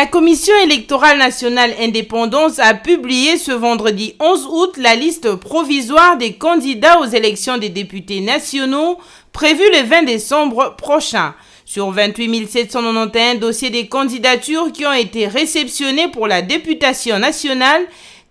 La Commission électorale nationale indépendante a publié ce vendredi 11 août la liste provisoire des candidats aux élections des députés nationaux prévues le 20 décembre prochain. Sur 28 791 dossiers des candidatures qui ont été réceptionnés pour la députation nationale,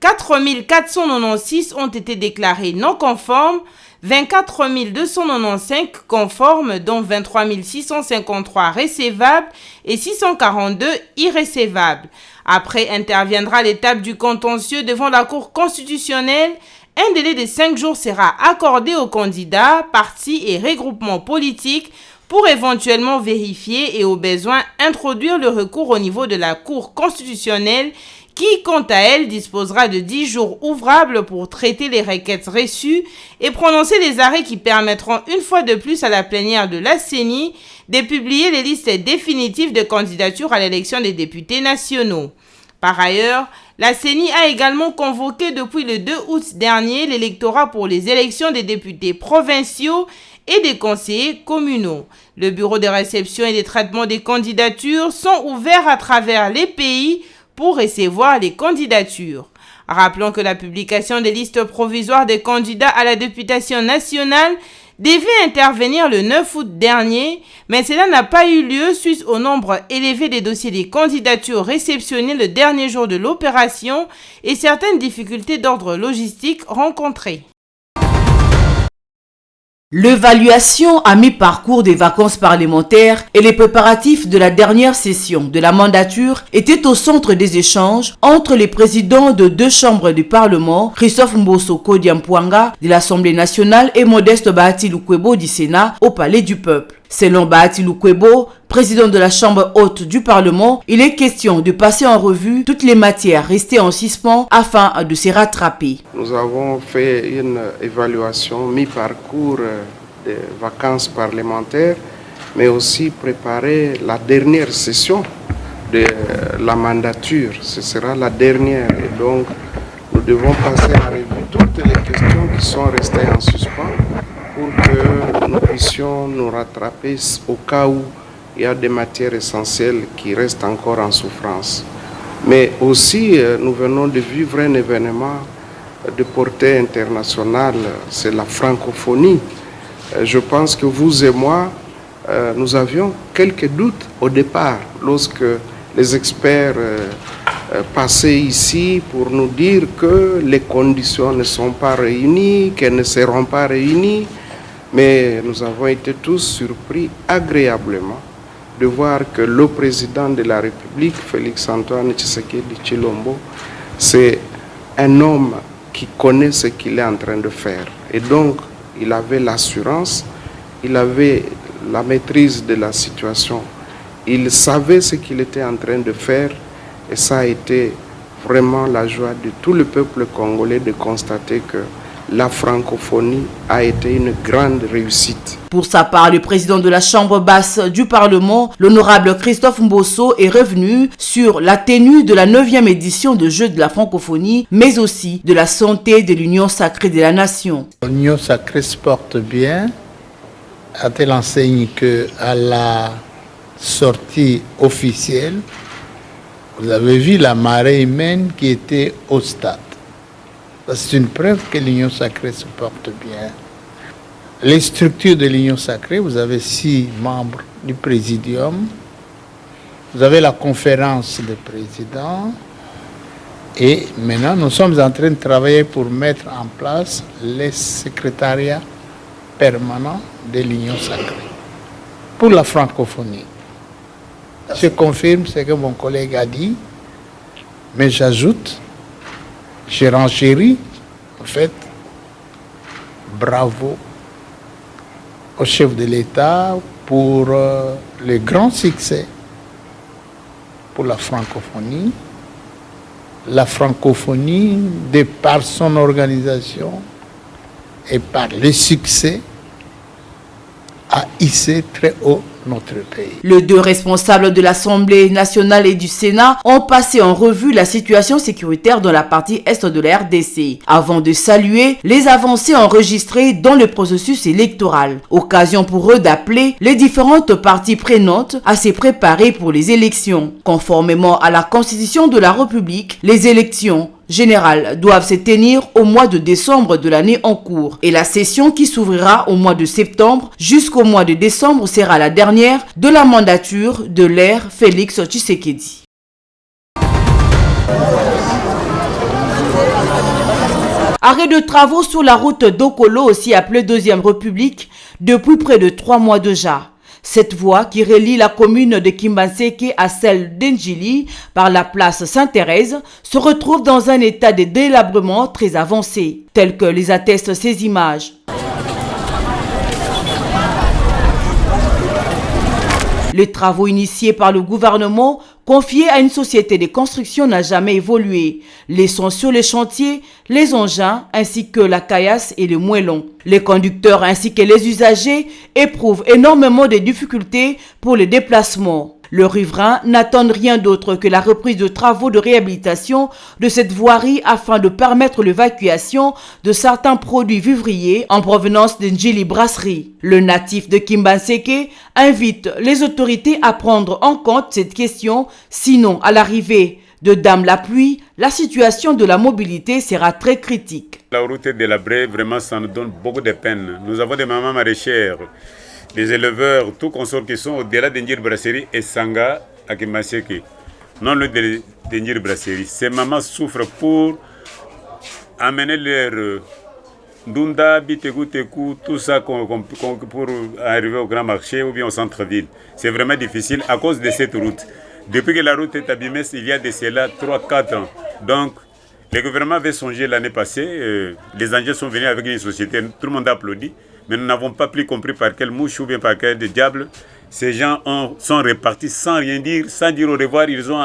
4 496 ont été déclarés non conformes, 24 295 conformes, dont 23 653 recevables et 642 irrecevables. Après interviendra l'étape du contentieux devant la Cour constitutionnelle. Un délai de 5 jours sera accordé aux candidats, partis et regroupements politiques pour éventuellement vérifier et au besoin introduire le recours au niveau de la Cour constitutionnelle qui, quant à elle, disposera de 10 jours ouvrables pour traiter les requêtes reçues et prononcer les arrêts qui permettront une fois de plus à la plénière de la CENI de publier les listes définitives de candidatures à l'élection des députés nationaux. Par ailleurs, la CENI a également convoqué depuis le 2 août dernier l'électorat pour les élections des députés provinciaux et des conseillers communaux. Le bureau de réception et de traitement des candidatures sont ouverts à travers les pays pour recevoir les candidatures. Rappelons que la publication des listes provisoires des candidats à la députation nationale devait intervenir le 9 août dernier, mais cela n'a pas eu lieu suite au nombre élevé des dossiers des candidatures réceptionnés le dernier jour de l'opération et certaines difficultés d'ordre logistique rencontrées. L'évaluation à mi-parcours des vacances parlementaires et les préparatifs de la dernière session de la mandature étaient au centre des échanges entre les présidents de 2 chambres du Parlement, Christophe Mbosso Kodiampouanga de l'Assemblée nationale et Modeste Bahati Lukwebo du Sénat au Palais du Peuple. Selon Bahati Lukwebo, président de la Chambre haute du Parlement, il est question de passer en revue toutes les matières restées en suspens afin de se rattraper. Nous avons fait une évaluation mi-parcours des vacances parlementaires, mais aussi préparé la dernière session de la mandature. Ce sera la dernière et donc nous devons passer en revue toutes les questions qui sont restées en suspens pour que nous puissions nous rattraper au cas où il y a des matières essentielles qui restent encore en souffrance. Mais aussi, nous venons de vivre un événement de portée internationale, c'est la francophonie. Je pense que vous et moi, nous avions quelques doutes au départ lorsque les experts passaient ici pour nous dire que les conditions ne sont pas réunies, qu'elles ne seront pas réunies. Mais nous avons été tous surpris agréablement de voir que le président de la République, Félix-Antoine Tshisekedi Tshilombo, c'est un homme qui connaît ce qu'il est en train de faire. Et donc, il avait l'assurance, il avait la maîtrise de la situation, il savait ce qu'il était en train de faire et ça a été vraiment la joie de tout le peuple congolais de constater que la francophonie a été une grande réussite. Pour sa part, le président de la Chambre basse du Parlement, l'honorable Christophe Mbosso, est revenu sur la tenue de la 9e édition de Jeux de la francophonie, mais aussi de la santé de l'Union sacrée de la nation. L'Union sacrée se porte bien, à telle enseigne qu'à la sortie officielle, vous avez vu la marée humaine qui était au stade. C'est une preuve que l'Union sacrée se porte bien. Les structures de l'Union sacrée, vous avez 6 membres du présidium, vous avez la conférence des présidents, et maintenant nous sommes en train de travailler pour mettre en place les secrétariats permanents de l'Union sacrée pour la francophonie. Je confirme ce que mon collègue a dit, mais j'ajoute, je renchéris, en fait, bravo au chef de l'État pour le grand succès pour la francophonie. La francophonie, de par son organisation et par le succès, à hisser très haut notre pays. Les deux responsables de l'Assemblée nationale et du Sénat ont passé en revue la situation sécuritaire dans la partie est de la RDC, avant de saluer les avancées enregistrées dans le processus électoral. Occasion pour eux d'appeler les différentes parties prenantes à se préparer pour les élections. Conformément à la Constitution de la République, les élections générales doivent se tenir au mois de décembre de l'année en cours et la session qui s'ouvrira au mois de septembre jusqu'au mois de décembre sera la dernière de la mandature de l'ère Félix Tshisekedi. Arrêt de travaux sur la route d'Okolo, aussi appelée Deuxième République, depuis près de 3 mois déjà. Cette voie qui relie la commune de Kimbanseke à celle d'Endjili par la place Sainte-Thérèse se retrouve dans un état de délabrement très avancé, tel que les attestent ces images. Les travaux initiés par le gouvernement confiés à une société de construction n'ont jamais évolué. Laissant sur les chantiers les engins ainsi que la caillasse et le moellon. Les conducteurs ainsi que les usagers éprouvent énormément de difficultés pour le déplacement. Le riverain n'attend rien d'autre que la reprise de travaux de réhabilitation de cette voirie afin de permettre l'évacuation de certains produits vivriers en provenance d'Endjili Brasserie. Le natif de Kimbanseke invite les autorités à prendre en compte cette question, sinon à l'arrivée de Dame la pluie, la situation de la mobilité sera très critique. La route est délabrée, vraiment ça nous donne beaucoup de peine. Nous avons des mamans maraîchères, des éleveurs, tout consorts qui sont au-delà d'Endjili Brasserie et Sanga à Kimbanseke, non loin d'Endjili Brasserie. Ces mamans souffrent pour amener leur Ndunda, Bitegu, Teku, tout ça pour arriver au grand marché ou bien au centre-ville. C'est vraiment difficile à cause de cette route. Depuis que la route est abîmée, il y a de cela 3-4 ans. Donc, le gouvernement avait songé l'année passée, les Indiens sont venus avec une société, tout le monde a applaudi, mais nous n'avons pas plus compris par quelle mouche ou bien par quel diable. Ces gens sont repartis sans rien dire, sans dire au revoir, ils ont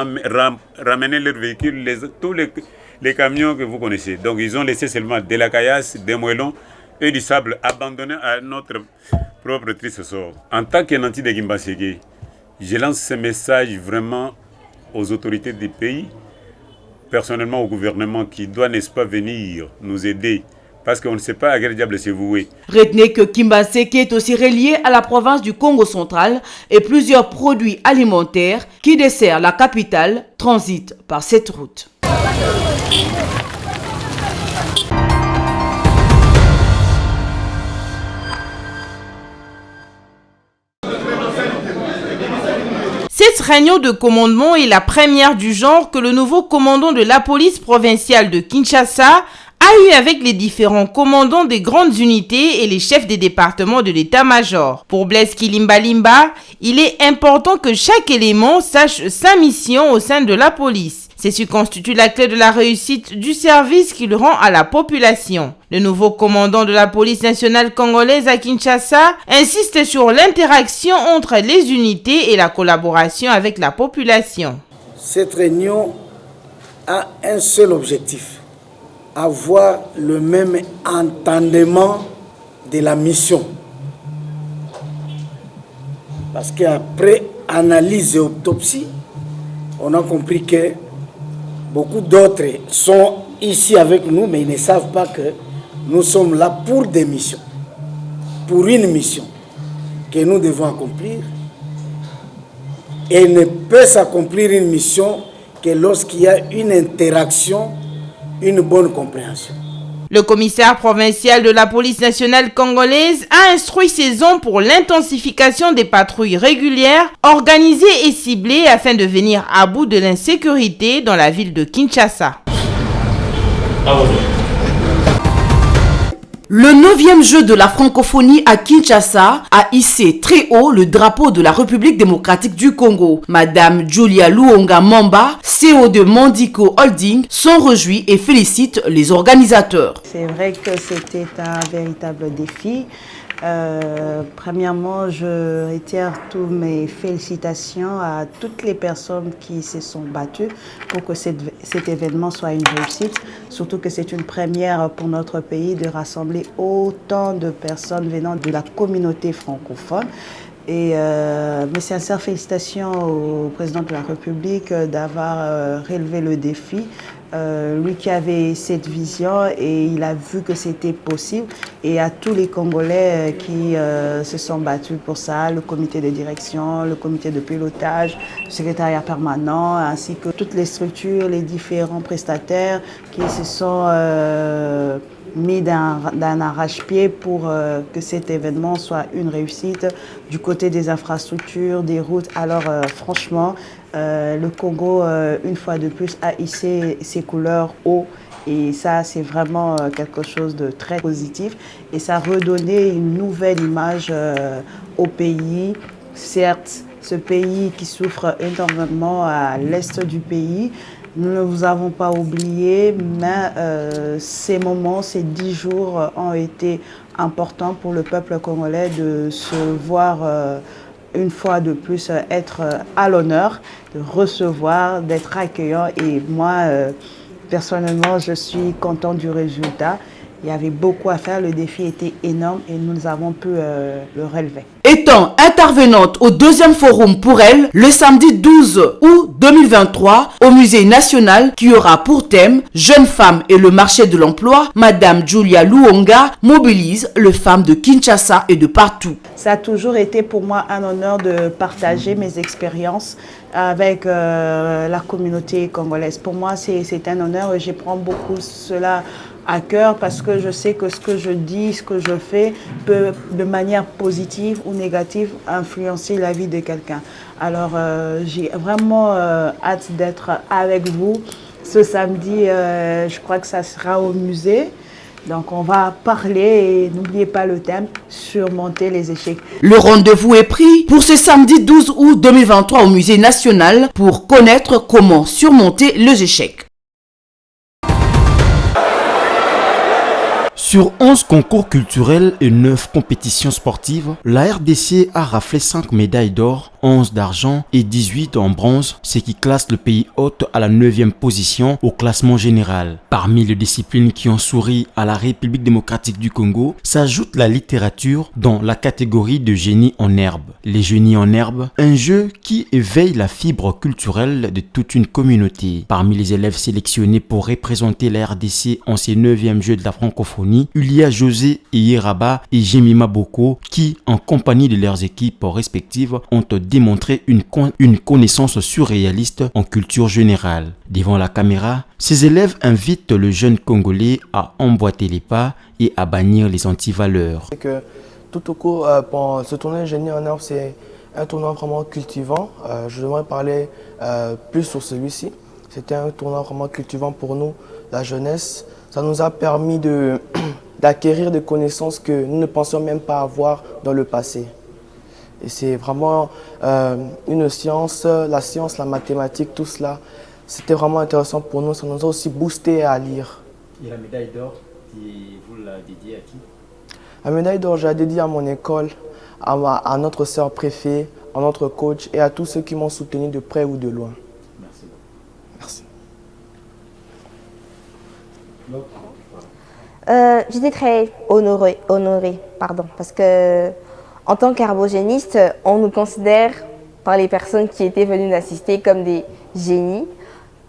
ramené leurs véhicules, tous les camions que vous connaissez. Donc ils ont laissé seulement de la caillasse, des moellons et du sable abandonnés à notre propre triste sort. En tant que nanti de Kimbanseke, je lance ce message vraiment aux autorités du pays, personnellement au gouvernement qui doit, n'est-ce pas, venir nous aider. Parce qu'on ne sait pas à quel diable se vouer. Retenez que Kimbanseke est aussi relié à la province du Congo central et plusieurs produits alimentaires qui desservent la capitale transitent par cette route. Cette réunion de commandement est la première du genre que le nouveau commandant de la police provinciale de Kinshasa a eu avec les différents commandants des grandes unités et les chefs des départements de l'état-major. Pour Blaise Kilimbalimba, il est important que chaque élément sache sa mission au sein de la police. C'est ce qui constitue la clé de la réussite du service qu'il rend à la population. Le nouveau commandant de la police nationale congolaise à Kinshasa insiste sur l'interaction entre les unités et la collaboration avec la population. Cette réunion a un seul objectif: avoir le même entendement de la mission. Parce qu'après analyse et autopsie, on a compris que beaucoup d'autres sont ici avec nous, mais ils ne savent pas que nous sommes là pour des missions, pour une mission que nous devons accomplir. Et il ne peut s'accomplir une mission que lorsqu'il y a une interaction, une bonne compréhension. Le commissaire provincial de la police nationale congolaise a instruit ses hommes pour l'intensification des patrouilles régulières, organisées et ciblées afin de venir à bout de l'insécurité dans la ville de Kinshasa. Le 9e jeu de la francophonie à Kinshasa a hissé très haut le drapeau de la République démocratique du Congo. Madame Julia Luonga Mamba, CEO de Mondico Holding, s'en réjouit et félicite les organisateurs. C'est vrai que c'était un véritable défi. Premièrement, je retire toutes mes félicitations à toutes les personnes qui se sont battues pour que cet événement soit une réussite. Surtout que c'est une première pour notre pays de rassembler autant de personnes venant de la communauté francophone. Et mes sincères félicitations au président de la République d'avoir relevé le défi. Lui qui avait cette vision et il a vu que c'était possible, et à tous les Congolais qui se sont battus pour ça, le comité de direction, le comité de pilotage, le secrétariat permanent, ainsi que toutes les structures, les différents prestataires qui se sont mis d'un arrache-pied pour que cet événement soit une réussite du côté des infrastructures, des routes. Alors franchement, le Congo, une fois de plus, a hissé ses couleurs haut. Et ça, c'est vraiment quelque chose de très positif. Et ça a redonné une nouvelle image au pays. Certes, ce pays qui souffre énormément à l'est du pays, nous ne vous avons pas oublié, mais ces moments, ces 10 jours ont été importants pour le peuple congolais de se voir une fois de plus être à l'honneur, de recevoir, d'être accueillant. Et moi, personnellement, je suis content du résultat. Il y avait beaucoup à faire, le défi était énorme et nous avons pu le relever. Étant intervenante au deuxième forum pour elle, le samedi 12 août 2023, au Musée national, qui aura pour thème « Jeunes femmes et le marché de l'emploi », Madame Julia Luonga mobilise les femmes de Kinshasa et de partout. Ça a toujours été pour moi un honneur de partager mes expériences avec la communauté congolaise. Pour moi, c'est un honneur et je prends beaucoup cela à cœur parce que je sais que ce que je dis, ce que je fais peut de manière positive ou négative influencer la vie de quelqu'un. Alors j'ai vraiment hâte d'être avec vous ce samedi. Je crois que ça sera au musée. Donc on va parler et n'oubliez pas le thème, surmonter les échecs. Le rendez-vous est pris pour ce samedi 12 août 2023 au Musée national pour connaître comment surmonter les échecs. Sur 11 concours culturels et 9 compétitions sportives, la RDC a raflé 5 médailles d'or, 11 d'argent et 18 en bronze, ce qui classe le pays hôte à la 9e position au classement général. Parmi les disciplines qui ont souri à la République démocratique du Congo, s'ajoute la littérature dans la catégorie de génie en herbe. Les génies en herbe, un jeu qui éveille la fibre culturelle de toute une communauté. Parmi les élèves sélectionnés pour représenter la RDC en ces 9e Jeux de la francophonie, il y a José Iyeraba et Jemima Boko qui, en compagnie de leurs équipes respectives, ont démontré une connaissance surréaliste en culture générale. Devant la caméra, ces élèves invitent le jeune Congolais à emboîter les pas et à bannir les antivaleurs. Tout au cours, pour ce tournoi Génie en herbe, c'est un tournoi vraiment cultivant. Je devrais parler plus sur celui-ci. C'était un tournoi vraiment cultivant pour nous, la jeunesse. Ça nous a permis d'acquérir des connaissances que nous ne pensions même pas avoir dans le passé. Et c'est vraiment une science, la mathématique, tout cela. C'était vraiment intéressant pour nous. Ça nous a aussi boosté à lire. Et la médaille d'or, vous la dédiez à qui? La médaille d'or, je la dédie à mon école, à notre sœur préfet, à notre coach et à tous ceux qui m'ont soutenu de près ou de loin. Merci. Merci. J'étais très honorée, parce que en tant qu'herbogéniste, on nous considère par les personnes qui étaient venues nous assister comme des génies.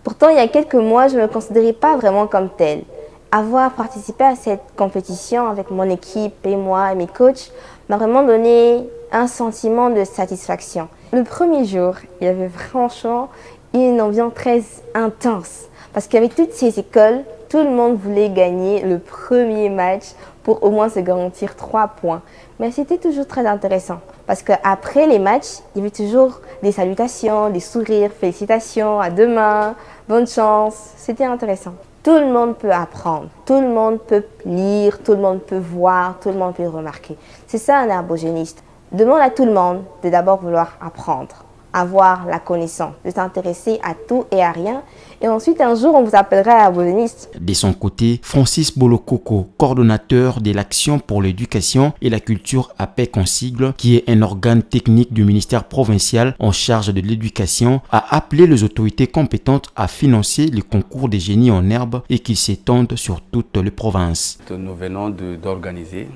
Pourtant, il y a quelques mois, je ne me considérais pas vraiment comme telle. Avoir participé à cette compétition avec mon équipe et moi et mes coachs m'a vraiment donné un sentiment de satisfaction. Le premier jour, il y avait franchement une ambiance très intense parce qu'avec toutes ces écoles, tout le monde voulait gagner le premier match pour au moins se garantir 3 points. Mais c'était toujours très intéressant parce qu'après les matchs, il y avait toujours des salutations, des sourires, félicitations, à demain, bonne chance. C'était intéressant. Tout le monde peut apprendre, tout le monde peut lire, tout le monde peut voir, tout le monde peut remarquer. C'est ça un herbogéniste. Demande à tout le monde de d'abord vouloir apprendre, avoir la connaissance, de s'intéresser à tout et à rien Et ensuite, un jour, on vous appellera herbogéniste. De son côté, Francis Bolokoko, coordonnateur de l'Action pour l'éducation et la culture APEC en sigle, qui est un organe technique du ministère provincial en charge de l'éducation, a appelé les autorités compétentes à financer les concours des génies en herbe et qu'ils s'étendent sur toutes les provinces. Nous venons d'organiser,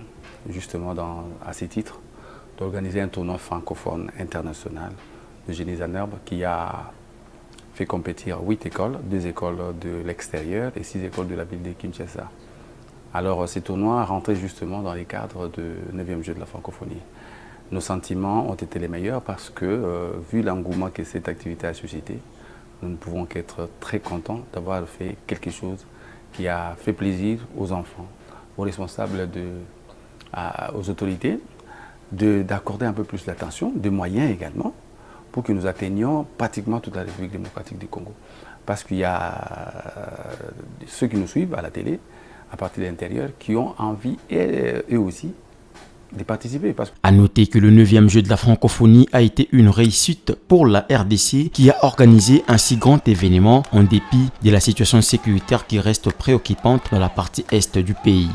justement à ces titres, d'organiser un tournoi francophone international de génies en herbe qui a fait compétir 8 écoles, 2 écoles de l'extérieur et 6 écoles de la ville de Kinshasa. Alors ces tournois rentraient justement dans les cadres du 9e jeu de la francophonie. Nos sentiments ont été les meilleurs parce que, vu l'engouement que cette activité a suscité, nous ne pouvons qu'être très contents d'avoir fait quelque chose qui a fait plaisir aux enfants, aux responsables, aux autorités, d'accorder un peu plus d'attention, de moyens également, pour que nous atteignions pratiquement toute la République démocratique du Congo. Parce qu'il y a ceux qui nous suivent à la télé, à partir de l'intérieur, qui ont envie, eux aussi, de participer. À noter que le 9e jeu de la francophonie a été une réussite pour la RDC qui a organisé un si grand événement en dépit de la situation sécuritaire qui reste préoccupante dans la partie est du pays.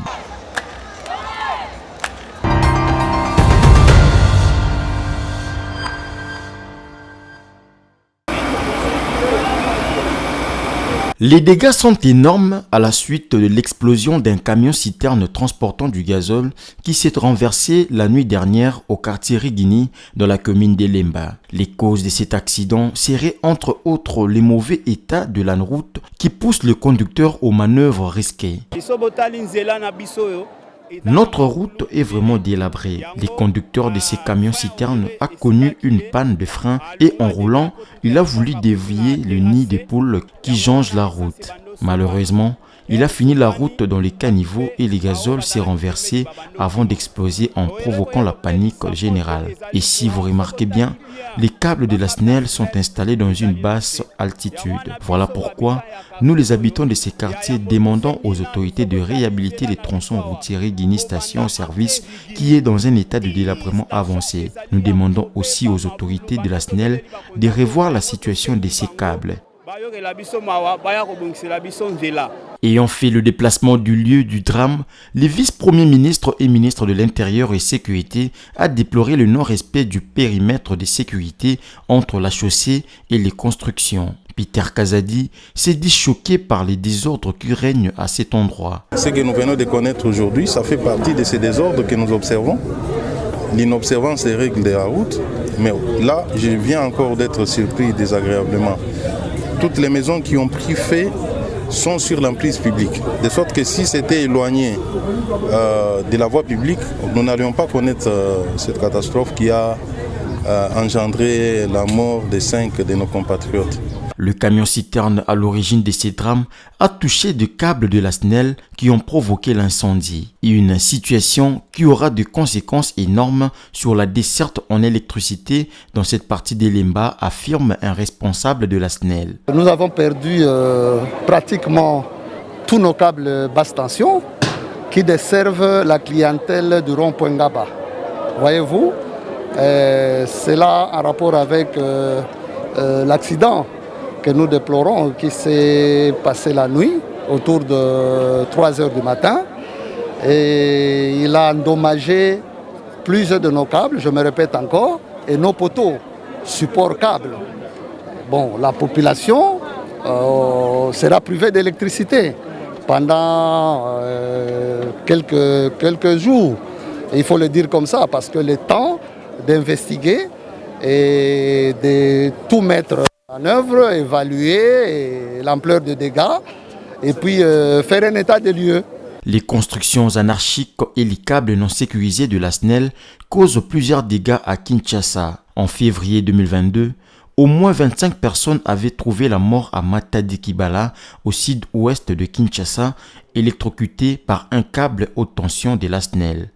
Les dégâts sont énormes à la suite de l'explosion d'un camion-citerne transportant du gazole qui s'est renversé la nuit dernière au quartier Rigini dans la commune d'Elemba. Les causes de cet accident seraient entre autres le mauvais état de la route qui pousse le conducteur aux manœuvres risquées. Notre route est vraiment délabrée. Le conducteur de ces camions-citernes a connu une panne de frein et en roulant, il a voulu dévier le nid de poules qui jonge la route. Malheureusement, il a fini la route dans les caniveaux et le gazole s'est renversé avant d'exploser en provoquant la panique générale. Et si vous remarquez bien, les câbles de la SNEL sont installés dans une basse altitude. Voilà pourquoi nous, les habitants de ces quartiers, demandons aux autorités de réhabiliter les tronçons routiers Guinée Station Service qui est dans un état de délabrement avancé. Nous demandons aussi aux autorités de la SNEL de revoir la situation de ces câbles. Ayant fait le déplacement du lieu du drame, le vice-premier ministre et ministre de l'Intérieur et Sécurité a déploré le non-respect du périmètre de sécurité entre la chaussée et les constructions. Peter Kazadi s'est dit choqué par les désordres qui règnent à cet endroit. Ce que nous venons de connaître aujourd'hui, ça fait partie de ces désordres que nous observons. L'inobservance des règles de la route. Mais là, je viens encore d'être surpris désagréablement. Toutes les maisons qui ont pris feu sont sur l'emprise publique. De sorte que si c'était éloigné de la voie publique, nous n'allions pas connaître cette catastrophe qui a engendré la mort de 5 de nos compatriotes. Le camion-citerne à l'origine de ces drames a touché des câbles de la SNEL qui ont provoqué l'incendie. Une situation qui aura des conséquences énormes sur la desserte en électricité dans cette partie d'Elemba, affirme un responsable de la SNEL. Nous avons perdu pratiquement tous nos câbles basse tension qui desservent la clientèle du rond-point Ngaba. Voyez-vous, c'est là en rapport avec l'accident que nous déplorons, qui s'est passé la nuit, autour de 3 heures du matin. Et il a endommagé plusieurs de nos câbles, je me répète encore, et nos poteaux, support câble. Bon, la population sera privée d'électricité pendant quelques jours. Et il faut le dire comme ça, parce que le temps d'investiguer et de tout mettre en œuvre, évaluer l'ampleur des dégâts et puis faire un état des lieux. Les constructions anarchiques et les câbles non sécurisés de la SNEL causent plusieurs dégâts à Kinshasa. En février 2022, au moins 25 personnes avaient trouvé la mort à Matadi-Kibala, au sud-ouest de Kinshasa, électrocutées par un câble haute tension de la SNEL.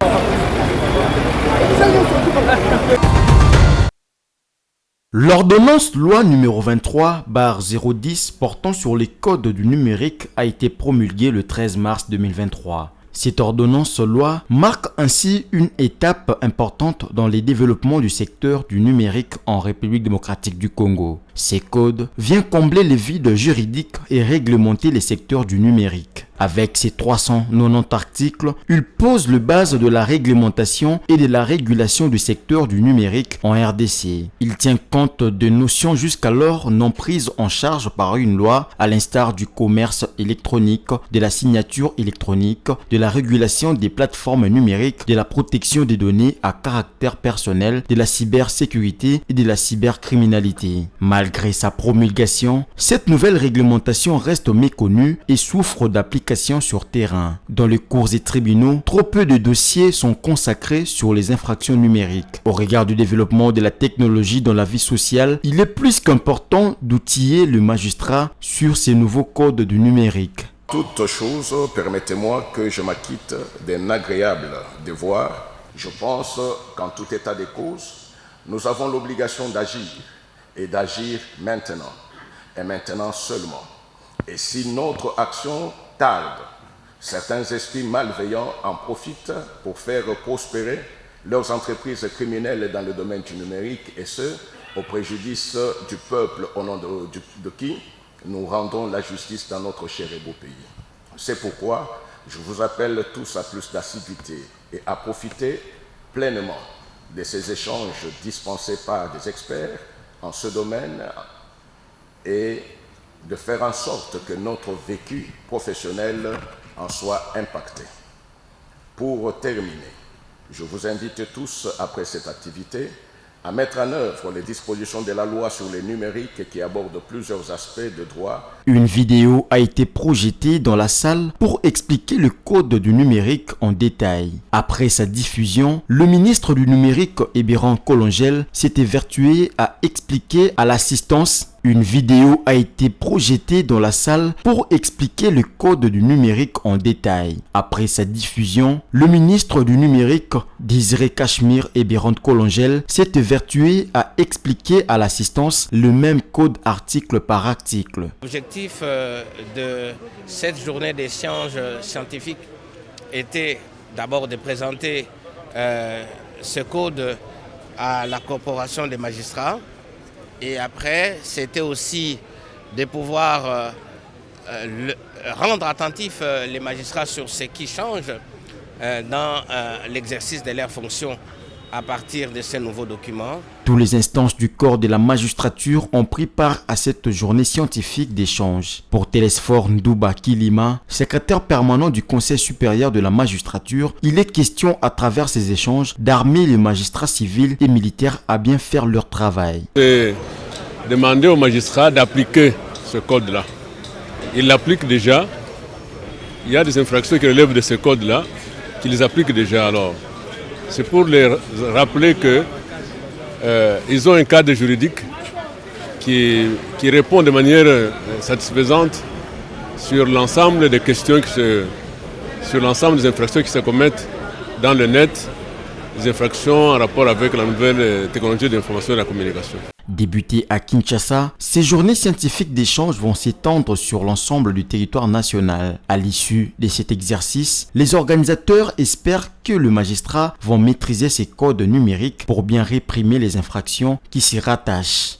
L'ordonnance loi numéro 23/010 portant sur les codes du numérique a été promulguée le 13 mars 2023. Cette ordonnance-loi marque ainsi une étape importante dans les développements du secteur du numérique en République démocratique du Congo. Ces codes viennent combler les vides juridiques et réglementer les secteurs du numérique. Avec ses 390 articles, il pose le base de la réglementation et de la régulation du secteur du numérique en RDC. Il tient compte de notions jusqu'alors non prises en charge par une loi, à l'instar du commerce électronique, de la signature électronique, de la régulation des plateformes numériques, de la protection des données à caractère personnel, de la cybersécurité et de la cybercriminalité. Malgré sa promulgation, cette nouvelle réglementation reste méconnue et souffre d'application sur terrain. Dans les cours et tribunaux, trop peu de dossiers sont consacrés sur les infractions numériques. Au regard du développement de la technologie dans la vie sociale, il est plus qu'important d'outiller le magistrat sur ces nouveaux codes du numérique. Toute chose, permettez-moi que je m'acquitte d'un agréable devoir. Je pense qu'en tout état de cause, nous avons l'obligation d'agir et d'agir maintenant, et maintenant seulement. Et si notre action tarde, certains esprits malveillants en profitent pour faire prospérer leurs entreprises criminelles dans le domaine du numérique, et ce, au préjudice du peuple au nom de qui nous rendons la justice dans notre cher et beau pays. C'est pourquoi je vous appelle tous à plus d'assiduité et à profiter pleinement de ces échanges dispensés par des experts en ce domaine et de faire en sorte que notre vécu professionnel en soit impacté. Pour terminer, je vous invite tous, après cette activité, à mettre en œuvre les dispositions de la loi sur le numérique qui aborde plusieurs aspects de droit. Une vidéo a été projetée dans la salle pour expliquer le code du numérique en détail. Après sa diffusion, le ministre du numérique, Ebéron Kolongel, s'est évertué à expliquer à l'assistance. Une vidéo a été projetée dans la salle pour expliquer le code du numérique en détail. Après sa diffusion, le ministre du numérique, Désiré Cachemire Ebéron Kolongel, s'est évertué à expliquer à l'assistance le même code article par article. L'objectif de cette journée d'échange scientifique était d'abord de présenter ce code à la corporation des magistrats. Et après, c'était aussi de pouvoir rendre attentifs les magistrats sur ce qui change dans l'exercice de leurs fonctions à partir de ces nouveaux documents. Tous les instances du corps de la magistrature ont pris part à cette journée scientifique d'échange. Pour Télésphore Ndouba Kilima, secrétaire permanent du Conseil supérieur de la magistrature, il est question à travers ces échanges d'armer les magistrats civils et militaires à bien faire leur travail. Demander aux magistrats d'appliquer ce code-là. Ils l'appliquent déjà. Il y a des infractions qui relèvent de ce code-là, qui les appliquent déjà. Alors, c'est pour les rappeler qu'ils ont un cadre juridique qui répond de manière satisfaisante sur l'ensemble des questions, sur l'ensemble des infractions qui se commettent dans le net, des infractions en rapport avec la nouvelle technologie de l'information et de la communication. Débutées à Kinshasa, ces journées scientifiques d'échange vont s'étendre sur l'ensemble du territoire national. À l'issue de cet exercice, les organisateurs espèrent que les magistrats vont maîtriser ces codes numériques pour bien réprimer les infractions qui s'y rattachent.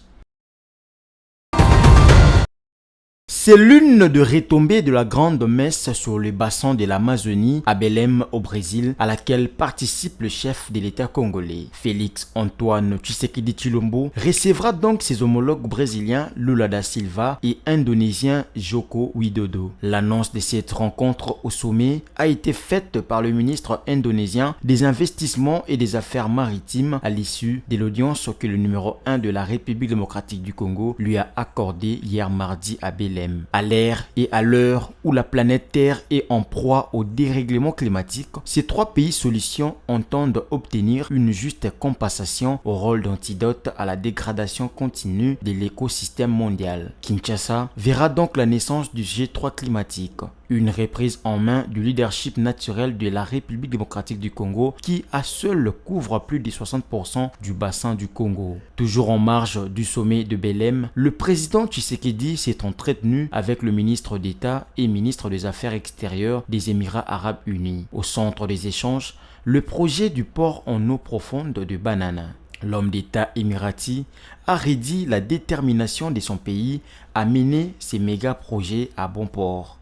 C'est l'une des retombées de la grande messe sur le bassin de l'Amazonie à Belém au Brésil, à laquelle participe le chef de l'État congolais. Félix Antoine Tshisekedi Tshilombo recevra donc ses homologues brésiliens Lula da Silva et indonésien Joko Widodo. L'annonce de cette rencontre au sommet a été faite par le ministre indonésien des Investissements et des Affaires maritimes à l'issue de l'audience que le numéro 1 de la République démocratique du Congo lui a accordée hier mardi à Belém. À l'ère et à l'heure où la planète Terre est en proie au dérèglement climatique, ces trois pays solutions entendent obtenir une juste compensation au rôle d'antidote à la dégradation continue de l'écosystème mondial. Kinshasa verra donc la naissance du G3 climatique, une reprise en main du leadership naturel de la République démocratique du Congo qui à seul couvre plus de 60% du bassin du Congo. Toujours en marge du sommet de Belém, le président Tshisekedi s'est entretenu avec le ministre d'État et ministre des Affaires extérieures des Émirats arabes unis. Au centre des échanges, le projet du port en eau profonde de Banana. L'homme d'État émirati a redit la détermination de son pays à mener ces méga projets à bon port.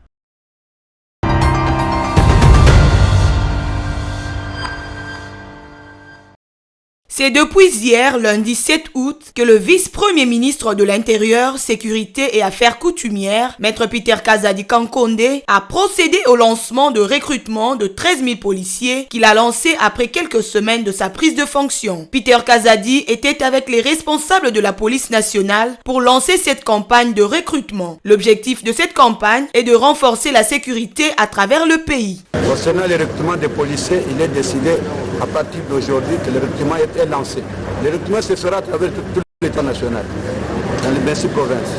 C'est depuis hier, lundi 7 août, que le vice-premier ministre de l'Intérieur, Sécurité et Affaires coutumières, Maître Peter Kazadi Kankonde, a procédé au lancement de recrutement de 13 000 policiers qu'il a lancé après quelques semaines de sa prise de fonction. Peter Kazadi était avec les responsables de la police nationale pour lancer cette campagne de recrutement. L'objectif de cette campagne est de renforcer la sécurité à travers le pays. Concernant le recrutement des policiers, il est décidé à partir d'aujourd'hui que le recrutement est lancé. Le recrutement se fera à travers tout l'État national, dans les 26 provinces.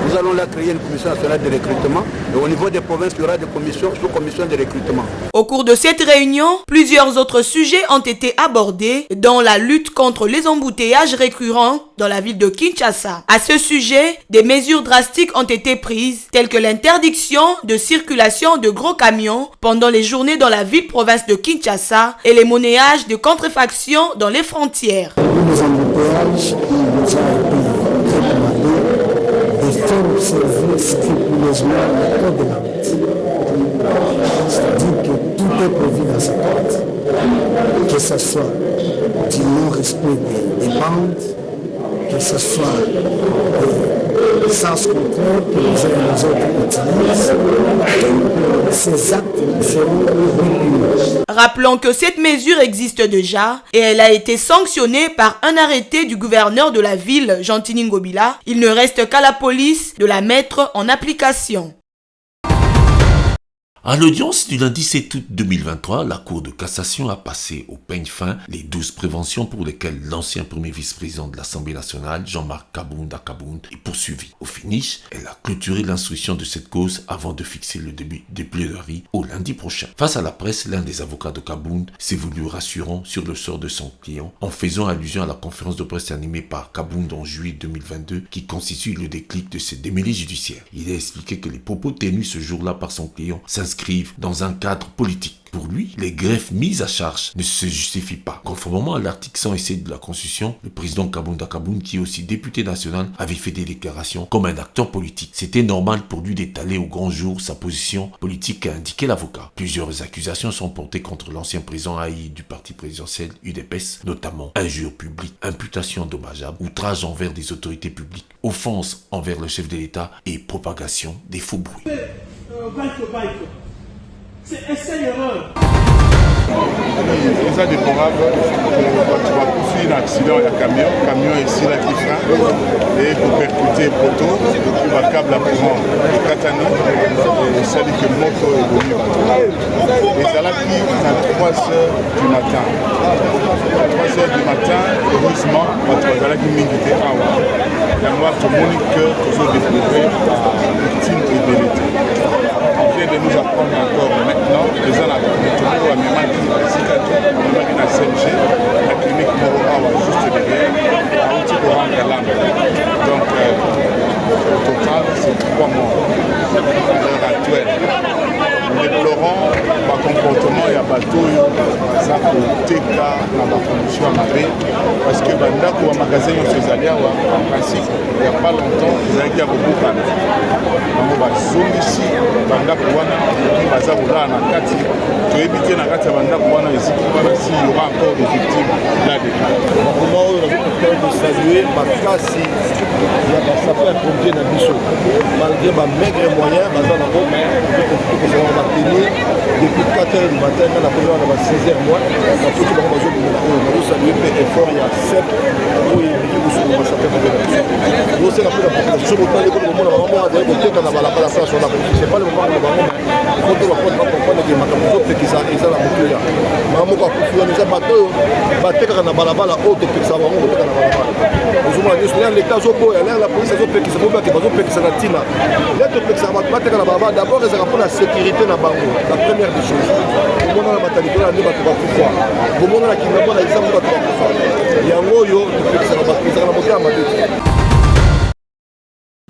Nous allons là créer une commission nationale de recrutement et au niveau des provinces, il y aura des commissions, sous-commissions de recrutement. Au cours de cette réunion, plusieurs autres sujets ont été abordés, dont la lutte contre les embouteillages récurrents dans la ville de Kinshasa. À ce sujet, des mesures drastiques ont été prises, telles que l'interdiction de circulation de gros camions pendant les journées dans la ville-province de Kinshasa et les monnayages de contrefaction dans les frontières. Les embouteillages, il nous a été recommandé de faire observer scrupuleusement le code de la route. C'est-à-dire que tout est prévu dans ce code, que ce soit du non-respect des bandes, que ce soit des sens contraires que les uns et les autres utilisent, ces actes seront réprimés. Rappelons que cette mesure existe déjà et elle a été sanctionnée par un arrêté du gouverneur de la ville, Jean-Tini Ngobila. Il ne reste qu'à la police de la mettre en application. À l'audience du lundi 7 août 2023, la Cour de cassation a passé au peigne fin les 12 préventions pour lesquelles l'ancien premier vice-président de l'Assemblée nationale, Jean-Marc Kabounda est poursuivi. Au finish, elle a clôturé l'instruction de cette cause avant de fixer le début des plaidoiries au lundi prochain. Face à la presse, l'un des avocats de Kabounda s'est voulu rassurant sur le sort de son client en faisant allusion à la conférence de presse animée par Kabounda en juillet 2022 qui constitue le déclic de ses démêlés judiciaires. Il a expliqué que les propos tenus ce jour-là par son client s'inscrivent dans un cadre politique. Pour lui, les greffes mises à charge ne se justifient pas. Conformément à l'article 107 de la Constitution, le président Kabounda, qui est aussi député national, avait fait des déclarations comme un acteur politique. C'était normal pour lui d'étaler au grand jour sa position politique, a indiqué l'avocat. Plusieurs accusations sont portées contre l'ancien président haï du parti présidentiel UDPS, notamment injures publiques, imputation dommageable, outrage envers des autorités publiques, offense envers le chef de l'État et propagation des faux bruits. C'est essai-erreur. C'est déplorable quand tu vas poursuivre un accident, il y a un camion ici là qui freine et pour percuter le poteau, il va câble à courant de Katani et ça dit que le moto est venu. Et ça là qui à 3 heures du matin. À 3 heures du matin, heureusement, ça là qui m'invitait à voir. La noire te monique que tu as déploré la victime et vérité. De nous apprendre encore maintenant, les gens à la mémoire qui la CMG, la clinique Moroa juste derrière, à outil pour rendre l'âme. Donc, au total, c'est 3 morts à l'heure actuelle. Nous déplorons par comportement et à bateau, ça pour TK dans la condition à Mabé, parce que Bandako a magasin ces alliés, en principe, il n'y a pas longtemps, ils avaient dit à beaucoup de temps. On va zoomer ici, Bandako wana, qui va s'abouler en Kati, tu as évité la Kati à Bandako wana, ici, s'il y aura encore des victimes là-dedans. Comment on a de saluer ma casse, il y a des sapeurs-pompiers dans Bichot. Malgré ma maigre moyen, on va maintenir depuis 4 4h du matin, quand la première à 6h moins, la toute la maison de saluer effort, il y a 7 pour y sur le massacre de la nation. Nous, c'est la population, autant de monde, la maman a des côtés dans la place, on a pris, c'est pas le moment où le maman, il faut que la porte va comprendre que ma caméra, qui ça, ils ont la boucle là. Maman, quand vous faites les bateaux, bateau, quand on a balabala, autre que ça va, on va dans la balabala. Nous sommes les cas au bout, la police, ils ont fait qui se mouillent, qui vont faire qui se natina. L'être que ça va battre dans la balabala, d'abord, ils ont pour la sécurité dans la banque, la première des choses. Au moment où la maternité, la nuit, va pouvoir. Au moment où la kidnappement, l'examen va pouvoir. Il y a un mot, ça va battre, ça va monter à ma tête.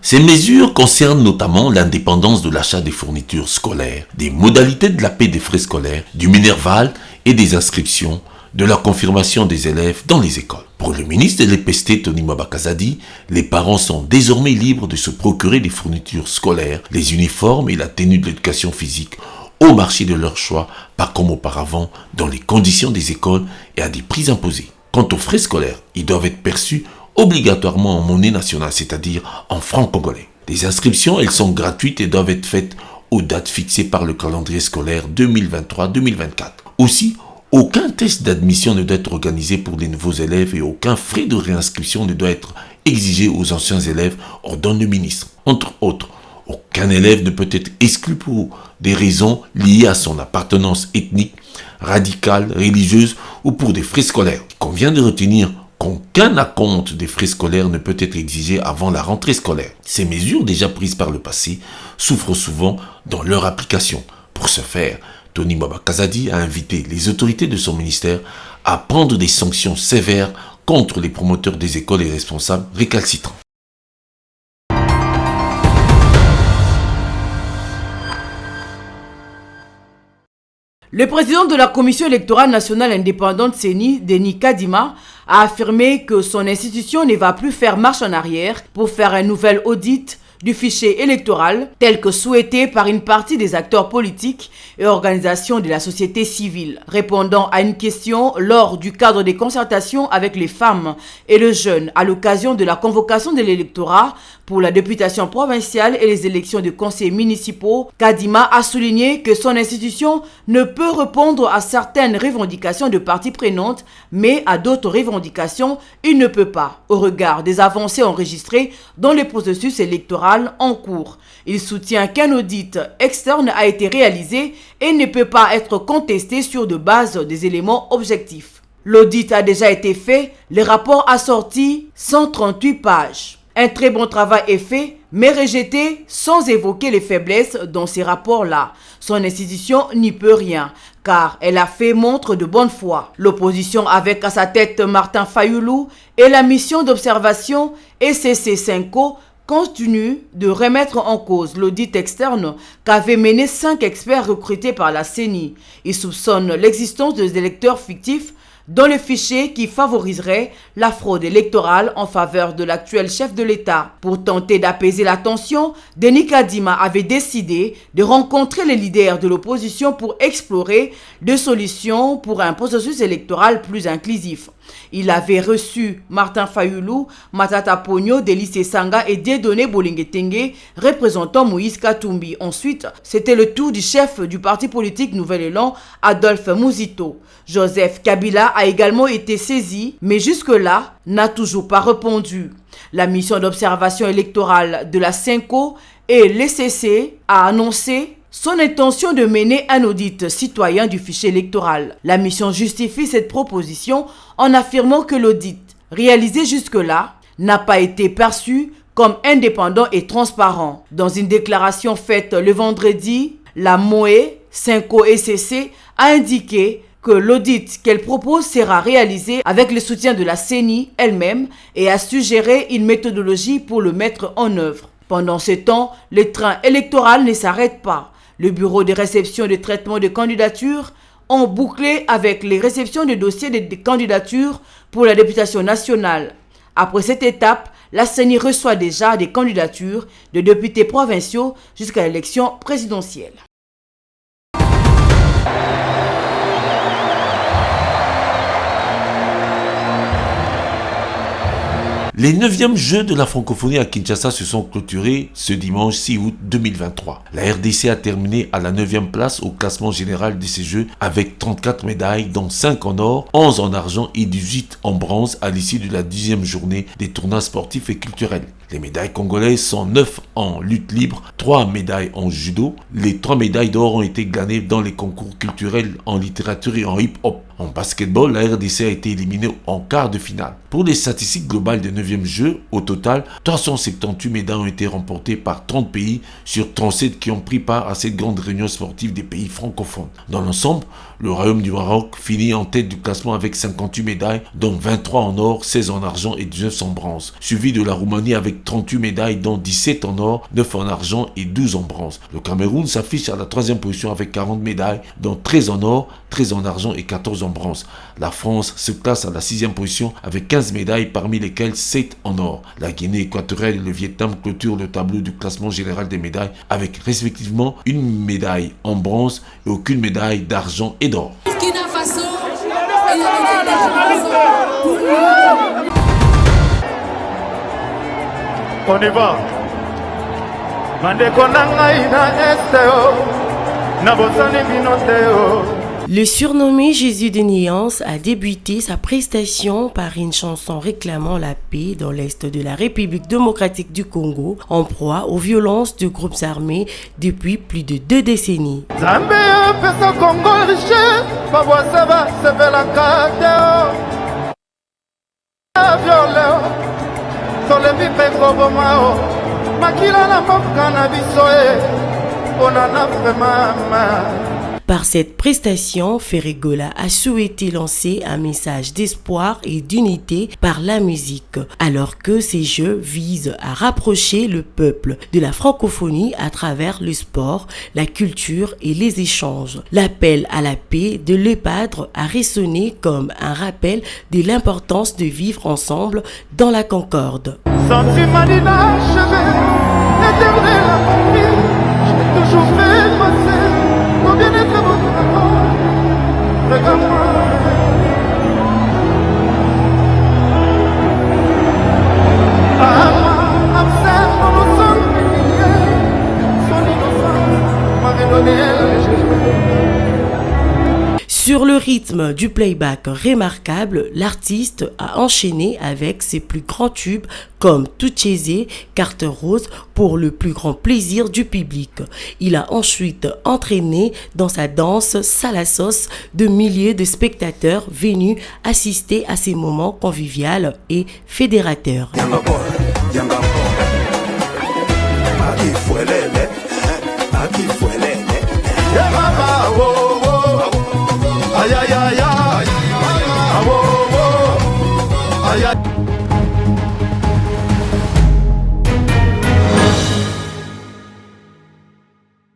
Ces mesures concernent notamment l'indépendance de l'achat des fournitures scolaires, des modalités de la paie des frais scolaires, du minerval et des inscriptions, de la confirmation des élèves dans les écoles. Pour le ministre de l'EPST, Tony Mabakazadi, les parents sont désormais libres de se procurer des fournitures scolaires, les uniformes et la tenue de l'éducation physique au marché de leur choix, pas comme auparavant, dans les conditions des écoles et à des prix imposés. Quant aux frais scolaires, ils doivent être perçus obligatoirement en monnaie nationale, c'est-à-dire en francs congolais. Les inscriptions, elles sont gratuites et doivent être faites aux dates fixées par le calendrier scolaire 2023-2024. Aussi, aucun test d'admission ne doit être organisé pour les nouveaux élèves et aucun frais de réinscription ne doit être exigé aux anciens élèves, ordonne le ministre. Entre autres, aucun élève ne peut être exclu pour des raisons liées à son appartenance ethnique, radicale, religieuse ou pour des frais scolaires. Il convient de retenir qu'aucun acompte des frais scolaires ne peut être exigé avant la rentrée scolaire. Ces mesures déjà prises par le passé souffrent souvent dans leur application. Pour ce faire, Tony Mabakazadi a invité les autorités de son ministère à prendre des sanctions sévères contre les promoteurs des écoles et responsables récalcitrants. Le président de la Commission électorale nationale indépendante CENI, Denis Kadima, a affirmé que son institution ne va plus faire marche en arrière pour faire un nouvel audit du fichier électoral tel que souhaité par une partie des acteurs politiques et organisations de la société civile. Répondant à une question lors du cadre des concertations avec les femmes et les jeunes à l'occasion de la convocation de l'électorat pour la députation provinciale et les élections de conseils municipaux, Kadima a souligné que son institution ne peut répondre à certaines revendications de parties prenantes, mais à d'autres revendications, il ne peut pas, au regard des avancées enregistrées dans le processus électoral en cours. Il soutient qu'un audit externe a été réalisé et ne peut pas être contesté sur de base des éléments objectifs. L'audit a déjà été fait, le rapport a sorti 138 pages. Un très bon travail est fait, mais rejeté sans évoquer les faiblesses dans ces rapports-là. Son institution n'y peut rien, car elle a fait montre de bonne foi. L'opposition avec à sa tête Martin Fayoulou et la mission d'observation ECC5O continue de remettre en cause l'audit externe qu'avaient mené 5 experts recrutés par la CENI. Ils soupçonnent l'existence des électeurs fictifs dans le fichier qui favoriserait la fraude électorale en faveur de l'actuel chef de l'État. Pour tenter d'apaiser la tension, Denis Kadima avait décidé de rencontrer les leaders de l'opposition pour explorer des solutions pour un processus électoral plus inclusif. Il avait reçu Martin Fayoulou, Matata Pogno, Délice Sanga et Dieudonné Bolinguetenge, représentant Moïse Katumbi. Ensuite, c'était le tour du chef du parti politique Nouvel Élan, Adolphe Mouzito. Joseph Kabila a également été saisi, mais jusque-là, n'a toujours pas répondu. La mission d'observation électorale de la CENCO et l'ECC a annoncé son intention de mener un audit citoyen du fichier électoral. La mission justifie cette proposition en affirmant que l'audit réalisé jusque-là n'a pas été perçu comme indépendant et transparent. Dans une déclaration faite le vendredi, la MOE, CENCO ECC a indiqué que l'audit qu'elle propose sera réalisé avec le soutien de la CENI elle-même et a suggéré une méthodologie pour le mettre en œuvre. Pendant ce temps, le train électoral ne s'arrête pas. Le bureau de réception et de traitement de candidatures ont bouclé avec les réceptions de dossiers de candidatures pour la députation nationale. Après cette étape, la CENI reçoit déjà des candidatures de députés provinciaux jusqu'à l'élection présidentielle. Les 9e Jeux de la francophonie à Kinshasa se sont clôturés ce dimanche 6 août 2023. La RDC a terminé à la 9e place au classement général de ces Jeux avec 34 médailles, dont 5 en or, 11 en argent et 18 en bronze à l'issue de la 10e journée des tournois sportifs et culturels. Les médailles congolaises sont 9 en lutte libre, 3 médailles en judo. Les 3 médailles d'or ont été glanées dans les concours culturels en littérature et en hip-hop. En basketball, la RDC a été éliminée en quart de finale. Pour les statistiques globales des 9e Jeux, au total, 378 médailles ont été remportées par 30 pays sur 37 qui ont pris part à cette grande réunion sportive des pays francophones. Dans l'ensemble, le Royaume du Maroc finit en tête du classement avec 58 médailles, dont 23 en or, 16 en argent et 19 en bronze. Suivi de la Roumanie avec 38 médailles, dont 17 en or, 9 en argent et 12 en bronze. Le Cameroun s'affiche à la 3e position avec 40 médailles, dont 13 en or, 13 en argent et 14 en bronze. La France se classe à la 6e position avec 15 médailles, parmi lesquelles 7 en or. La Guinée équatoriale et le Vietnam clôturent le tableau du classement général des médailles avec respectivement une médaille en bronze et aucune médaille d'argent et d'or. On y va. Le surnommé Jésus de Nyans a débuté sa prestation par une chanson réclamant la paix dans l'est de la République démocratique du Congo, en proie aux violences de groupes armés depuis plus de 2 décennies. Par cette prestation, Ferregola a souhaité lancer un message d'espoir et d'unité par la musique, alors que ces jeux visent à rapprocher le peuple de la francophonie à travers le sport, la culture et les échanges. L'appel à la paix de Lepadre a résonné comme un rappel de l'importance de vivre ensemble dans la concorde. Sentiment d'inachevé, l'éternel a compris, j'ai toujours fait passer pour bien-être de votre enfant. Regarde-moi. Sur le rythme du playback remarquable, l'artiste a enchaîné avec ses plus grands tubes comme Tuchese, Carte Rose pour le plus grand plaisir du public. Il a ensuite entraîné dans sa danse Salassos de milliers de spectateurs venus assister à ces moments conviviaux et fédérateurs. Aïe aïe aïe